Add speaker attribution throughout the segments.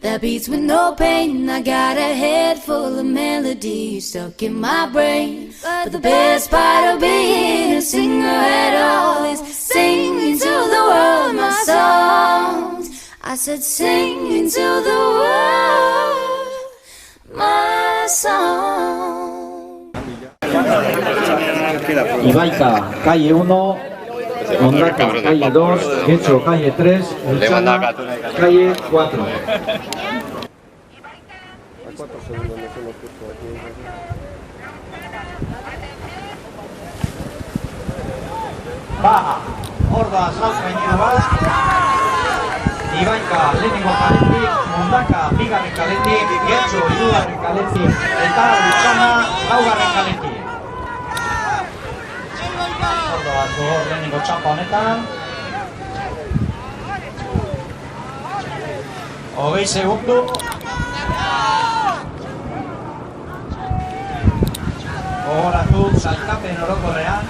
Speaker 1: that beats with no pain. I got a head full of melodies stuck in my brain. But the best part of being a singer at all is singing to the world my songs. I said singing to the world my song.
Speaker 2: Ibaika, calle 1, Mondaka, calle 2, Getxo, calle 3, Luchana, calle 4. Baja, Horda, salta gainera bat, Ibaika, lehenengo kaletik, Mondaka, bigarren kaletik, Getxo, hirugarren kaletik, eta Luchana, laugarren kaletik. Horda bat, lehenengo txampa honetan. 20 segundu. Gogoratu, sailkapen orokorrean,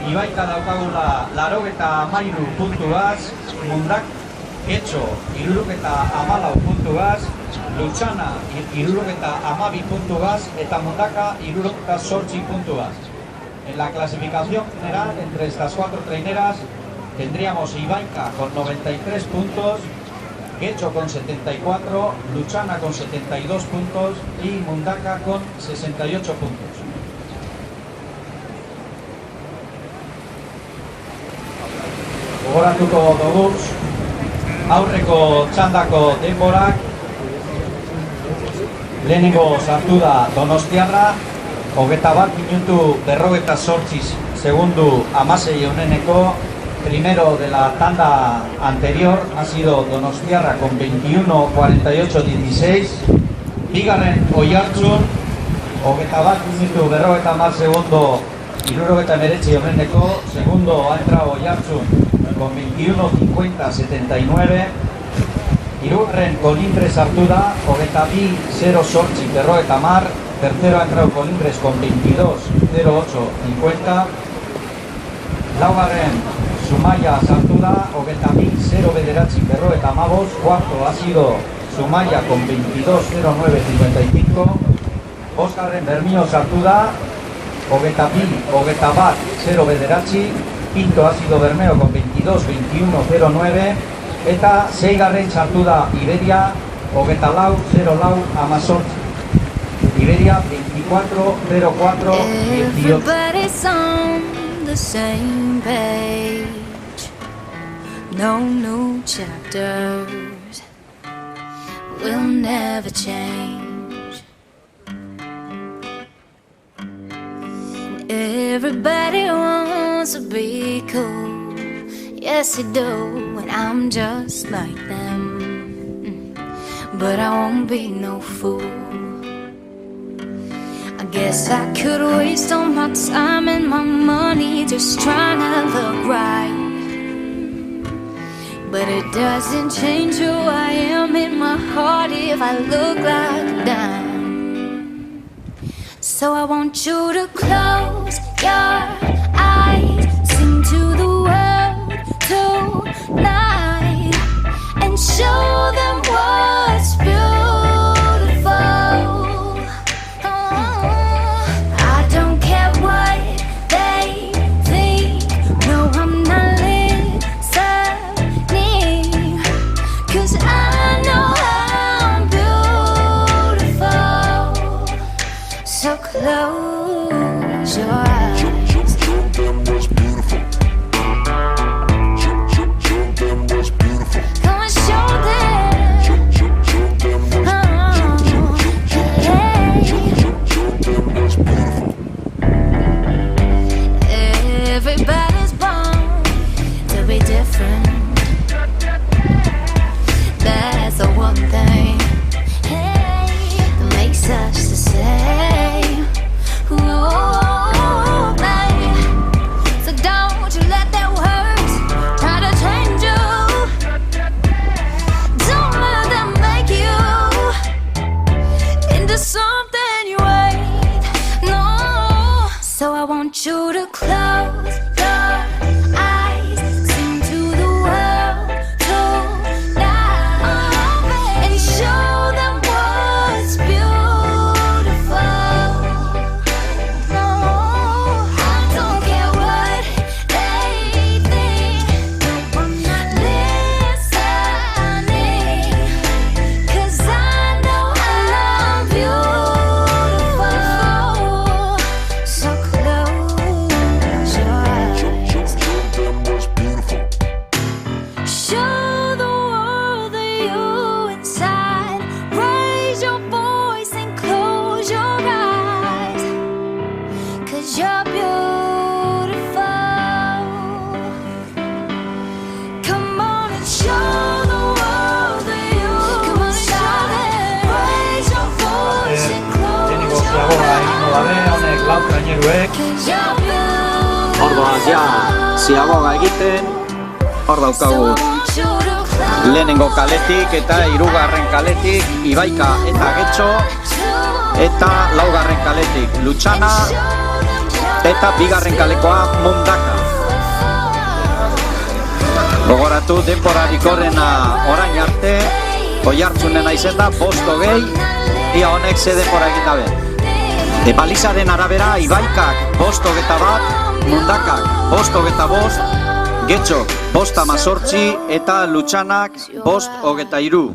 Speaker 2: Ibaika daukagula 83 puntuaz, Mondak, Getxo 74 puntuaz, Luchana 72 puntuaz, eta Mondaka 78 puntuaz. En la clasificación general, entre estas cuatro traineras, tendríamos Ibaika con 93 puntos, Getxo con 74, Luchana con 72 puntos y Mondaka con 68 puntos. Gogoratuko dugu aurreko txandako denborak. Lehenengo sartu da Donostiarra, 21 minutu 58 segundu 16 honeneko. Primero de la tanda anterior ha sido Donostiarra con 21:48:16. Bigarren Oiartzun, 21 minutu 50 segundo 79 honeneko. Segundo ha entrado Oiartzun con 21:50:79. Hirugarren Colindres hartu da, 22:08:50. Tercero ha entrado Colindres con 22:08:50. Laugarren Zumaya sartu da, 22:09:55. Cuarto ha sido Zumaya con 22:09:55. Bosgarren Bermio sartu da, 22:21:09. Quinto ha sido Bermeo con 22:21:09. Eta seigarren sartu da Iberia, 24:04:18. Iberia 24:04:18.
Speaker 1: Everybody's on the same page. No new chapters will never change. Everybody wants to be cool. Yes, you do, and I'm just like them. But I won't be no fool. I guess I could waste all my time and my money just trying to look right. But it doesn't change who I am in my heart if I look like a dime. So I want you to close your eyes, sing to the world tonight, and show them what's beautiful. I don't care what they think, no, I'm not listening, 'cause I know I'm beautiful. So close your eyes.
Speaker 3: Show them what's beautiful. Show them what's beautiful.
Speaker 1: Come and show them.
Speaker 3: Show them what's beautiful.
Speaker 1: Everybody's born to be different. That's the one thing that makes us the same. Ooh, babe. So don't you let that words try to change you. Don't let them make you into something you ain't. No. So I want you to close your eyes, sing to the world tonight, and show
Speaker 2: traineruek.
Speaker 1: Orduan,
Speaker 2: ja, ziagoga egiten, hor daukagu lehenengo kaletik eta hirugarren kaletik Ibaika eta Getxo, eta laugarren kaletik Lutxana, eta bigarren kalekoa Mundaka. Gogoratu denborarik horrena orain arte, Oiartzunena izen da 5-20, ia honek ze denbora egin dabe. Balizaren arabera Ibaikak 5-21, Mundakak 5-25, Getxok 5-18 eta Lutxanak 5-23.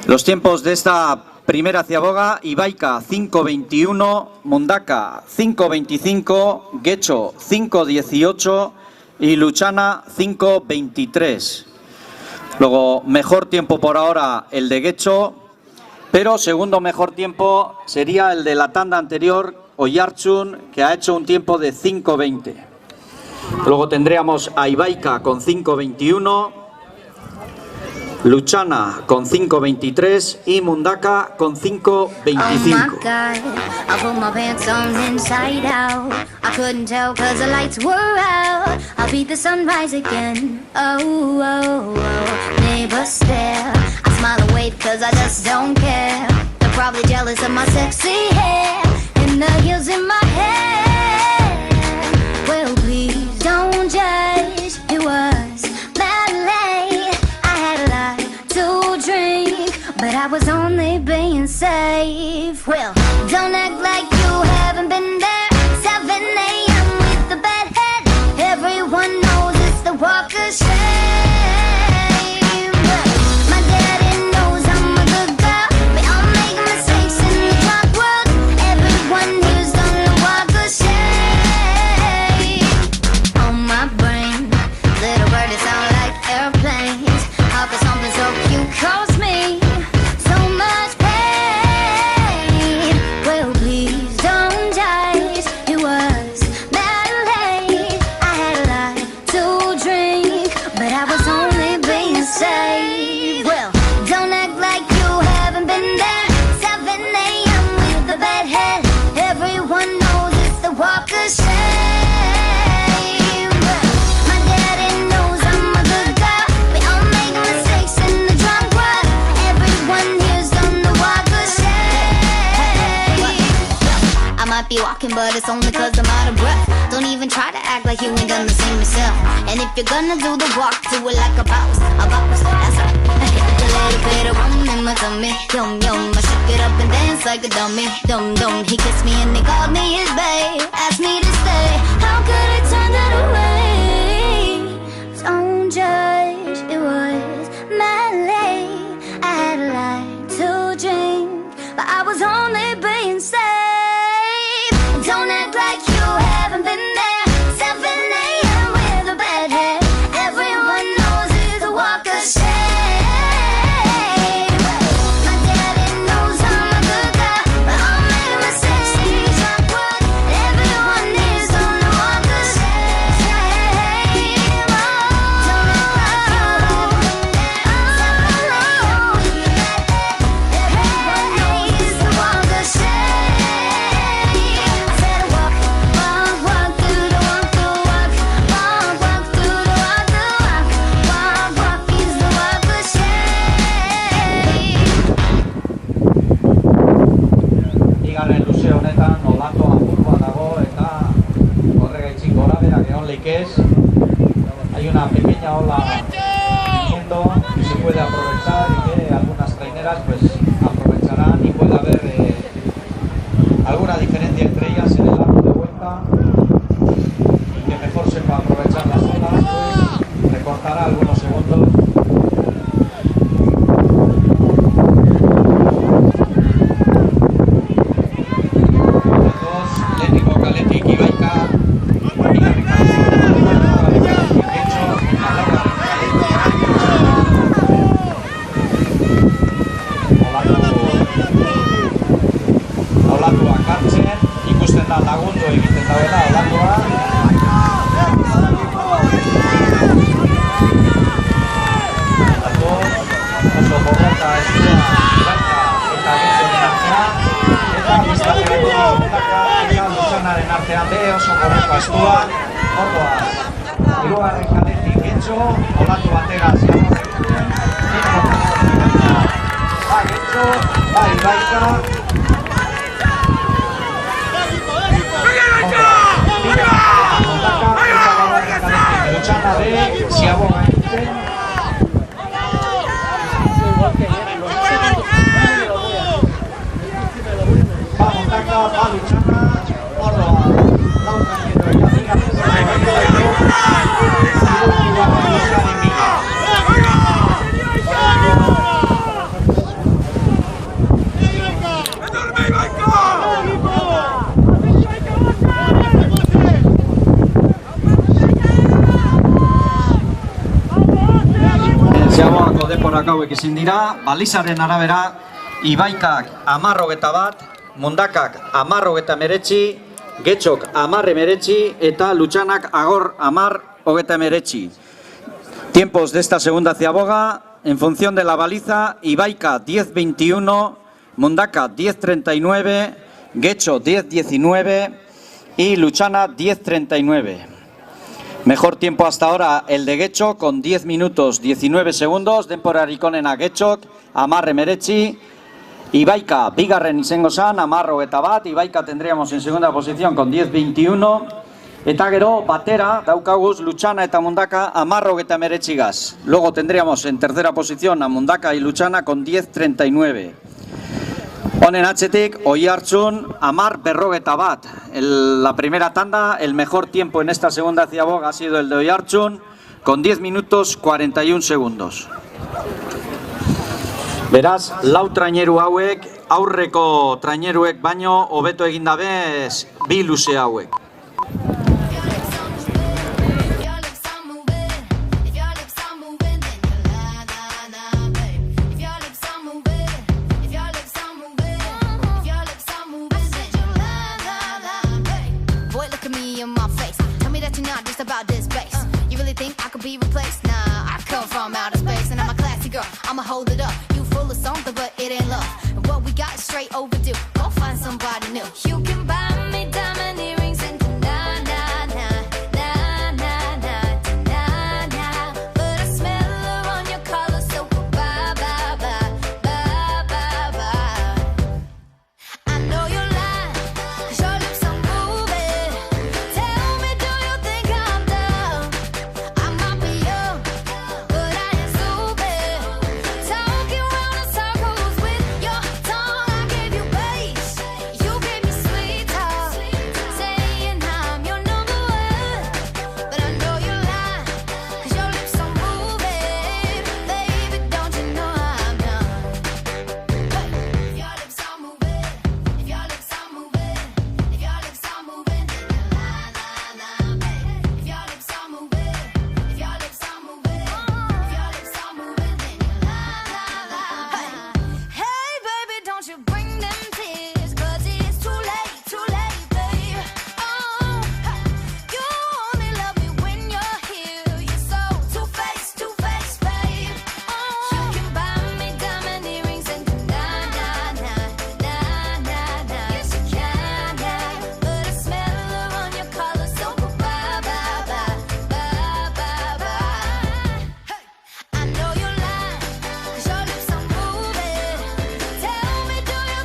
Speaker 2: Los tiempos de esta primera ciaboga: Ibaika 5-21, Mundaka 5-25, Getxo 5-18 y Lutxana 5-23. Luego, mejor tiempo por ahora el de Getxo, pero segundo mejor tiempo sería el de la tanda anterior, Oiartzun, que ha hecho un tiempo de 5-20. Luego tendríamos a Ibaika con 5-21, Lutxana con 5-23 y Mundaka con 5-25.
Speaker 1: Oh my God, I put my pants on inside out. I couldn't tell cause the lights were out. I'll beat the sunrise again. Oh, oh, oh. Neighbors stare. I smile and wave cause I just don't care. They're probably jealous of my sexy hair and the heels in my head. Well, please don't judge. It was ballet. I had a lot to drink, but I was only being safe. Well, don't act like you haven't been there. 7 a.m. with the bad head. Everyone knows it's the walk of shame. But my daddy knows I'm a good girl. We all make mistakes in the drunk world. Everyone here's done the walk of shame. On my brain, little birdies sound like airplanes. How could something so cute cause me so much pain? Well, please don't judge. It was that late. I had a lot to drink, but I was only being safe. Well, don't act like you haven't been there. 7 a.m. with the bad head. Everyone knows it's the walk of shame. But my daddy knows I'm a good girl. We all make mistakes in the drunk world. Everyone here's done the walk of shame. I might be walking, but it's only cause I'm out of breath. Don't even try to act like you ain't done the same yourself. And if you're gonna do the walk, do it like a boss. That's right. A little bit of rum in my tummy. Yum yum, I shake it up and dance like a dummy. Dum dum, he kissed me and he called me his babe. Asked me to stay. How could I turn that away? Don't judge, it was mad late. I had a lot to drink, but I was only being safe. Don't act like you haven't been there. 7 a.m. with a bad head. Everyone knows it's a walk of shame. My daddy knows I'm a good girl, but I'll make mistakes in the drunk world. Everyone here's on the walk of shame. Don't act like you haven't been there. 7 a.m. with a bad head. Everyone knows it's the walk of shame. I said walk, walk, walk through the walk, walk, walk, walk through the walk, walk, walk is the walk of shame.
Speaker 2: Bigarren luze honetan olatu apurua dago eta horregaitzik gora berak egon leikez. Hay una pequeña ola viniendo que se puede aprovechar y que algunas traineras pues aprovecharán y puede haber alguna diferencia entre ellas en el arco de vuelta y que mejor sepa aprovechar las olas, pues recortará algunos segundos. Lehenengo kaletik Ibaika, bigarren kaletik Getxo, eta laugarren kaletik olatuak hartzen, ikusten da oso gorreko astua, orduan, hirugarren kaletik Getxo, olatu batera ziaborrek. Bai, Getxo, bai, Ibaika. Luchana de Ziaboga egiten. Ba, Mondaka, ba, Luchana, ordoa, lautan edo egin Ziaboako deporak hauek izin dira, balizaren arabera, Ibaikak 10-21, Mondakak 10-19, Getxok 10-19 eta Luchanak agor 10-19. Tiempos de esta segunda ciaboga, en función de la baliza, Ibaika 10-21, Mondaka 10-39, Getxo 10-19 y Luchana 10-39. Mejor tiempo hasta ahora el de Getxo con 10 minutos 19 segundos, denporarikonena Getxok, 10-19, Ibaika bigarren izango zan, 10-21, Ibaika tendríamos en segunda posición con 10-21, eta gero batera daukaguz Luchana eta Mondaka 10-19 gaz. Luego tendríamos en tercera posición a Mondaka y Luchana con 10-39. Honen atzetik, Oiartzun, 10-41. La primera tanda, el mejor tiempo en esta segunda ciaboga ha sido el de Oiartzun, con 10 minutos 41 segundos. Beraz, lau traineru hauek, aurreko traineruek baino, hobeto egin dabez, bi luze hauek.
Speaker 1: I'ma hold it up. You full of something, but it ain't love. And what we got is straight overdue. Go find somebody new. You can buy me diamond earrings and na na na na na na na na. But I smell her on your collar, so bye bye bye bye bye bye. I know you're lying, 'cause your lips are moving. Tell me, do you think I'm dumb? I might be young, but I ain't stupid. Talking round in circles with your tongue. I gave you bass, you gave me sweet talk, saying I'm your number one. But I know you're lying, 'cause your lips are moving. Baby, don't you know I'm done? If your lips are moving, if your lips are moving, if your lips are moving, then you're lying, lying, lying, baby. If your lips are moving, if your lips are moving, if your lips are moving, then you're lying, lying, lying. Hey, baby, don't you bring them tears, 'cause it's too late, babe. Oh, you only love me when you're here. You're so two-faced, babe. Oh, you can buy me diamond earrings and na na na na na na. Yes, you can, yeah. But I smell her on your collar, so bye bye bye bye bye bye. Hey, I know you're lying, 'cause your lips are moving. Tell me, do you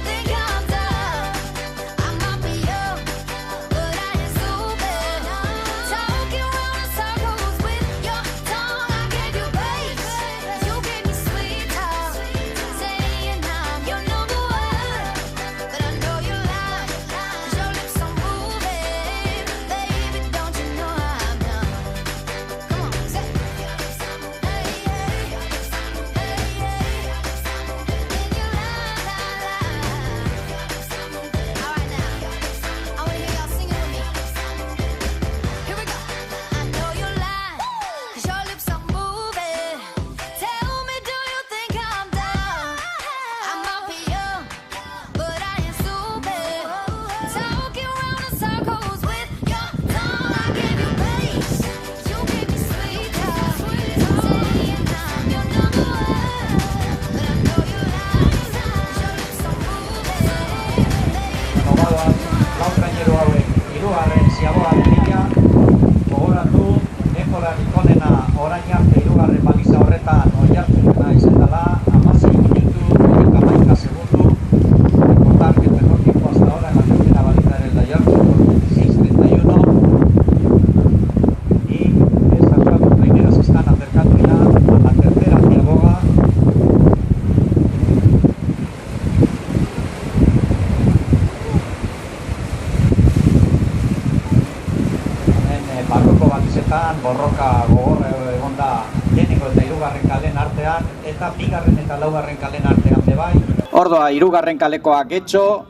Speaker 2: honetan borroka gogorra egon da lehenengo eta hirugarren kalen artean, eta bigarren eta laugarren kalen artean bebai. Ordoa, hirugarren kalekoa Getxo.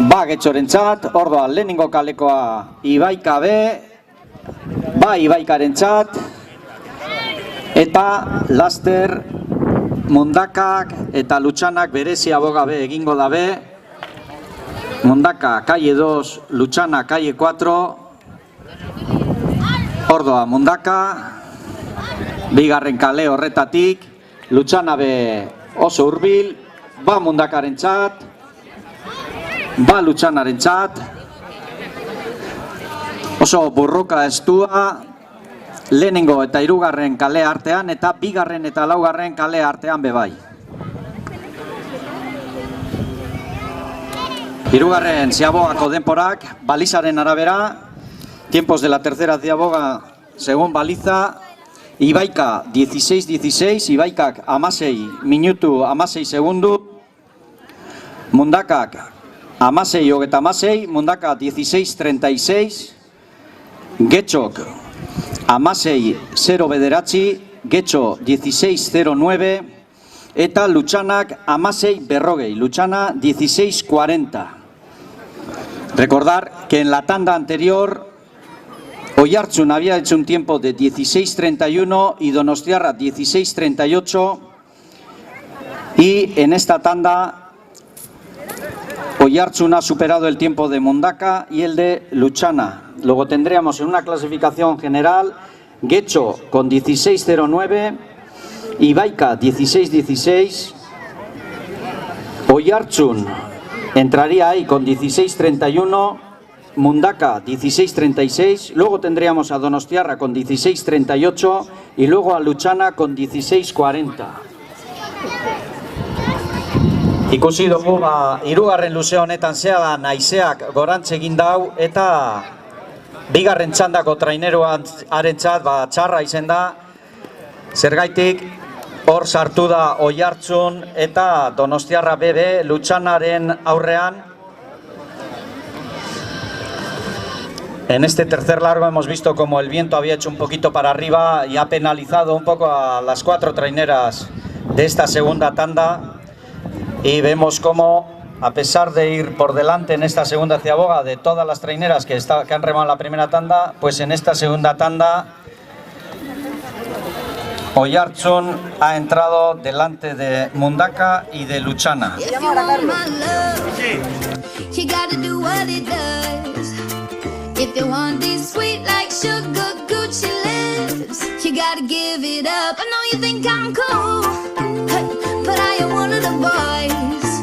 Speaker 2: Ba Getxorentzat, ordoa lehenengo kalekoa Ibaika B, ba Ibaikarentzat, eta laster Mundakak eta Lutxanak berezi aboga B egingo da B. Mundaka calle 2, Lutxana calle 4. Ordoa Mundaka, bigarren kale horretatik, Lutxana B oso hurbil, ba Mundakarentzat, ba Lutxanarentzat, oso burruka estua, lehenengo eta hirugarren kale artean eta bigarren eta laugarren kale artean bebai. Hirugarren ziabogako denporak, balizaren arabera, tiempos de la tercera ziaboga, según baliza, Ibaika 16-16, Ibaikak 16 minutu 16 segundu, Mundakak 16-16, Mundaka 16-36, Getxok 16-0 bederatzi, Getxo 16-09, eta Lutxanak 16-berrogei, Lutxana 16-40. Recordar que en la tanda anterior Oiartzun había hecho un tiempo de 16-31 y Donostiarra 16-38, y en esta tanda Oiartzun ha superado el tiempo de Mundaka y el de Lutxana. Luego tendríamos en una clasificación general Getxo con 16-09, Ibaika 16-16, Oiartzun entraría ahí con 16-31, Mundaka 16-36, luego tendríamos a Donostiarra con 16-38 y luego a Lutxana con 16-40. Ikusi dugu hirugarren luze honetan zea naizeak gorantz egin dau, eta bigarren txandako traineroan arentzat txarra izen da, zergaitik hor sartu da Oiartzun eta Donostiarra BB Lutxanaren aurrean. En este tercer largo hemos visto como el viento había hecho un poquito para arriba y ha penalizado un poco a las cuatro traineras de esta segunda tanda, y vemos como, a pesar de ir por delante en esta segunda ciaboga de todas las traineras que han remado en la primera tanda, pues en esta segunda tanda Oiartzun ha entrado delante de Mundaka y de Lutxana.
Speaker 1: If you want this sweet like sugar Gucci lips, you gotta give it up. I know you think I'm cool, but I am one of the boys.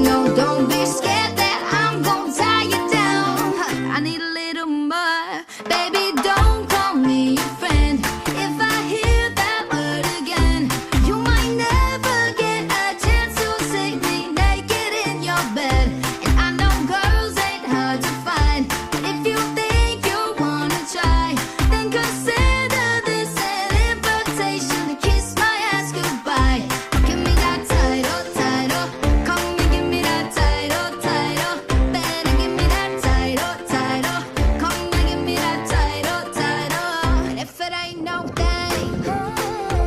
Speaker 1: No, don't be scared that I'm gonna tie you down. I need a little more. Baby, don't call me your friend. If I hear that word again, you might never get a chance to see me naked in your bed. And I know girls ain't hard to find. If you think you wanna try, then consider this an invitation to kiss my ass goodbye. Give me that title, title. Come and give me that title, title. Better give me that title, title. Come and give me that title, title. And if it ain't no thing,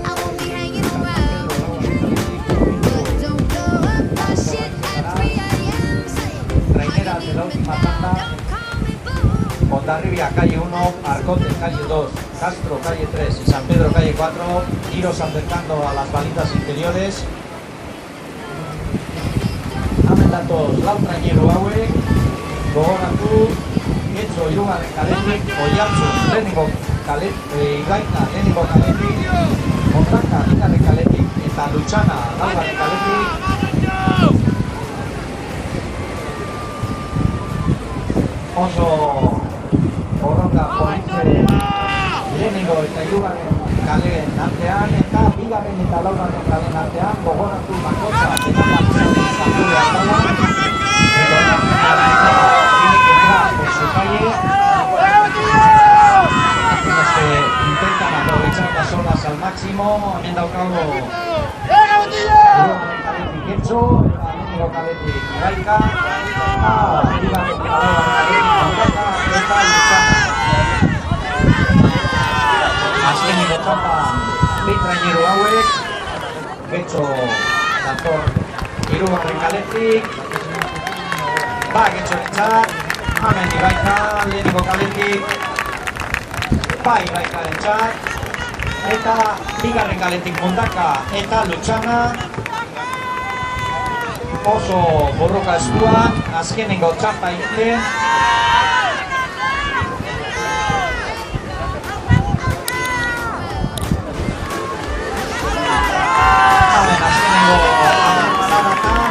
Speaker 1: I won't be hanging around. But don't blow up my shit at 3 a.m.
Speaker 2: Traineras de la última tanda: Hondarribia calle 1, Arcote calle 2, Castro calle 3 y San Pedro calle 4, tiros acercando a las balizas interiores. Hemen datoz lau traineru hauek, gogoratu, Getxo hirugarren kaletik, Oiartzun lehenengo Ibaika lehenengo kaletik, Mundaka bigarren kaletik eta Lutxana laugarren kaletik. Oso borroka politxe lehenengo eta hirugarren kaleen artean eta bigarren eta laugarren kaleen artean, gogoratu bakotza eta balizaren izango behar dela. Tiene que entrar por su calle. Los que intentan aprovechar las olas al máximo. Hemen daukago hirugarren kaletik Getxo eta lehenengo kaletik Ibaika, bigarren eta laugarren kaletik Mundaka eta Lutxana. Azkeneko txapan bi traineru hauek, Getxo dator hirugarren kaletik, Getxorentzat, hemen Ibaika lehenengo kaletik, Ibaikarentzat, eta bigarren kaletik Mundaka eta Lutxana. Oso borroka estua, azkenengo txapa egiten. Azkenengo amarraratan,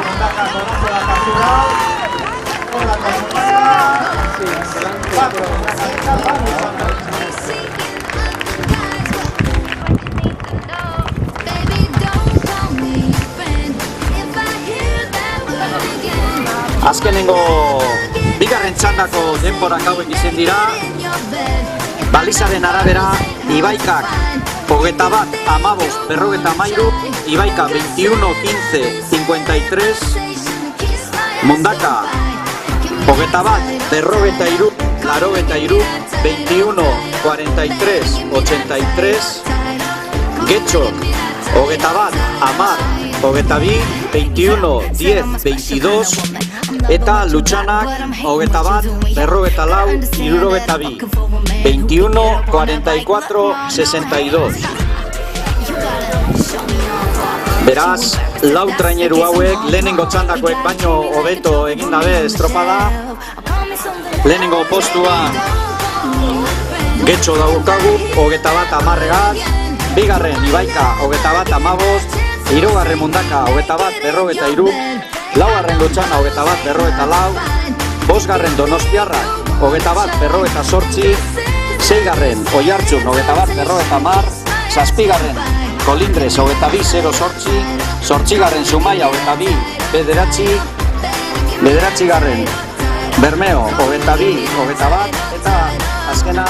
Speaker 2: Mundaka korazo da kartu hau. Horako Mundaka, Mundaka eta Lutxana. Azkenengo bigarren txandako denborak hauek izen dira. Balizaren arabera, Ibaikak 21-15, Ibaika 21-15-53, Mundaka 21-43, 21-43-83, Getxo 21-10, 21-10-22, eta Lutxanak 21-44-62, 21-44-62. Beraz, lau traineru hauek lehenengo txandakoek baino hobeto egin dabe estropada. Lehenengo postua Getxo daukagu 21-10, bigarren Ibaika 21-15, hirugarren Mundaka 21-43, laugarren Lutxana 21-44, bosgarren Donostiarrak 21-48, seigarren Oiartzun 21-50, zazpigarren Kolindres 22-08, zortzigarren Zumaia 22-9, bederatzigarren Bermeo 22-21, eta azkena